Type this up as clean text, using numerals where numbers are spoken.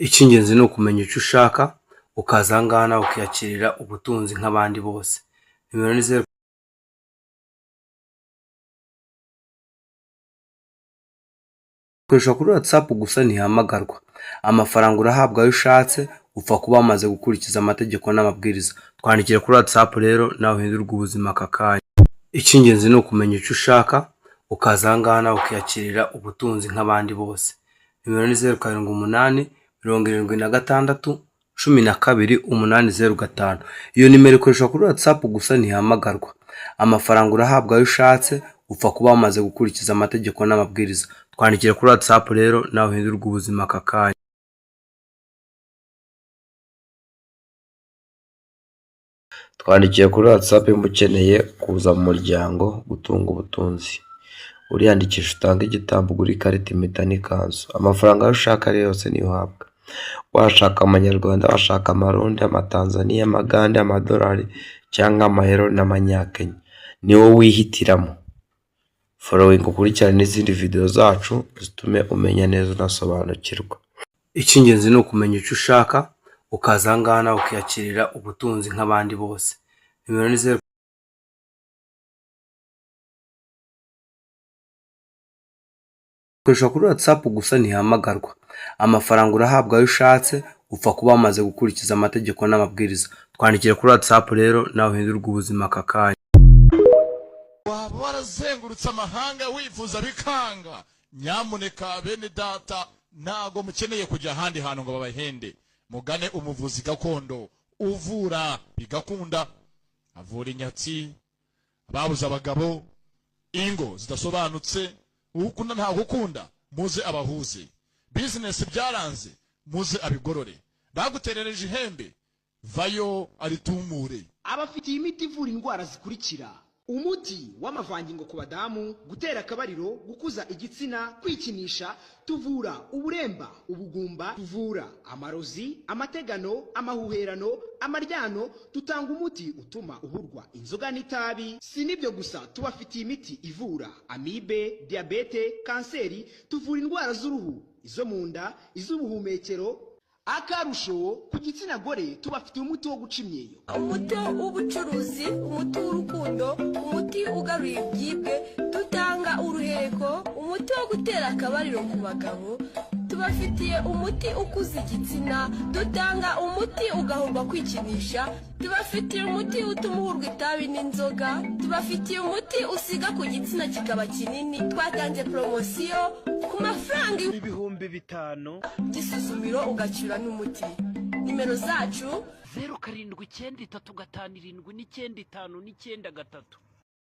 Icy'ingenzi ni ukumenya icyo ushaka ukaza aha ngaha nawe ukiyakirira ubutunzi nk'abandi bose. Nimero ni 0 ukoresha kuri WhatsApp gusa ntihamagarwa. Amafaranga urahabwa ayo ushatse upfa kuba wamaze gukurikiza amategeko n'amabwiriza. Twandikire kuri WhatsApp rero nawe uhindurwe ubuzima aka kanya. Icy'ingenzi ni ukumenya icyo ushaka ukaza aha ngaha nawe ukiyakirira ubutunzi nk'abandi bose. Nimero ni 0786 12 805. Iyo nimero ikoreshwa kuri WhatsApp gusa ntihamagarwa. Amafaranga urahabwa ayo ushatse upfa kuba wamaze gukurikiza amategeko n'amabwiriza. Twandikire kuri WhatsApp rero nawe uhindurwe ubuzima aka kanya. Twandikiye kuri WhatsApp mukeneye kuza mu muryango gutunga ubutunzi. Uriyandikisha utanga igitambo ugura ikarita impeta n'ikanzu. Amafaranga ayo ushaka ari yose niyo uhabwa. Washaka amanyarwanda, washaka amarundi, amatanzaniya, amagande, amadolari cyangwa amayero n'amanyakenya, ni wowe wihitiramo. Following ukurikirane n'izindi video zacu zitume umenya neza unasobanukirwa. Icy'ingenzi ni ukumenya icyo ushaka ukaza aha ngaha nawe ukiyakirira ubutunzi nk'abandi bose. Nimero ni 0 ukoresha kuri WhatsApp gusa ntihamagarwa. Amafaranga urahabwa ayo ushatse upfa kuba wamaze gukurikiza amategeko n'amabwiriza. Twandikire kuri WhatsApp rero nawe uhindurwe ubuzima aka kanya. Waba warazengurutse amahanga wifuza bikanga, nyamuneka bene data ntago mukeneye kujya ahandi hantu ngo babahende. Mugane umuvuzi gakondo uvura bigakunda, avura inyatsi, ababuze abagabo, ingo zidasobanutse, ukunda nta gukunda, muze abahuze. Business byaranze, muze abigorore. Baguterereje ihembe, vayo aritumure. Abafitiye imiti ivura indwara zikurikira: umuti w'amavangingo ku badamu, gutera akabariro, gukuza igitsina, kwikinisha. Tuvura uburemba, ubugumba, tuvura amarozi, amategano, amahuherano, amaryano. Tutanga umuti utuma uhurwa inzoga n'itabi. Si nibyo gusa, tubafitiye imiti ivura amibe, diabete, kanseri. Tuvura indwara z'uruhu, izo mu nda, iz'ubuhumekero. Akarusho ku gitsina gore tubafitiye umuti wo guca imyeyo, umuti w'ubucuruzi, umuti w'urukundo, umuti ugaruye ibyibwe. Dutanga uruhereko, umuti wo gutera akabariro ku bagabo. Tubafitiye umuti ukuza igitsina. Dutanga umuti ugahurwa kwikinisha. Tubafitiye umuti utuma uhurwa itabi n'inzoga. Tubafitiye umuti usiga ku gitsina kikaba kinini. Twatanze promosiyo ku mafaranga 5,000 gisuzumiro ugacura n'umuti. Nimero zacu 0793 579 953.